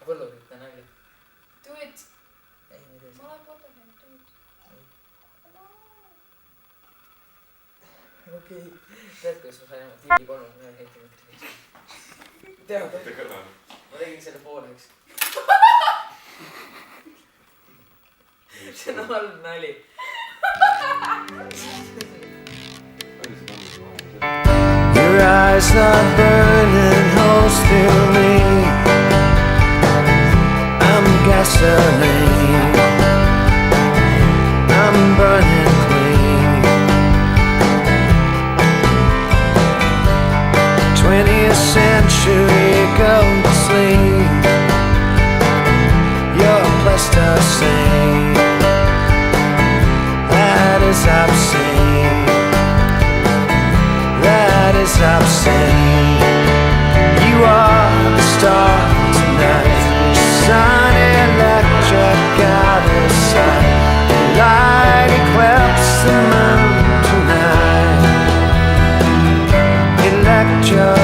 võllukütte nalja. Do it. Ei, ma ei tee Ma seda. olen Potterhead, do it. Okei. Tead, kuidas ma sain oma tiimi 31 sentimeetriseks? Tead, ma tegin selle pooleks. See on halb nali. Your eyes are burning holes through me. I'm gasoline. I'm burning clean. 20th century, go to sleep. You're plasticine. That is obscene. That is obscene. You are the star tonight. Sun electric out of sight. Light eclipse the moon tonight. Electric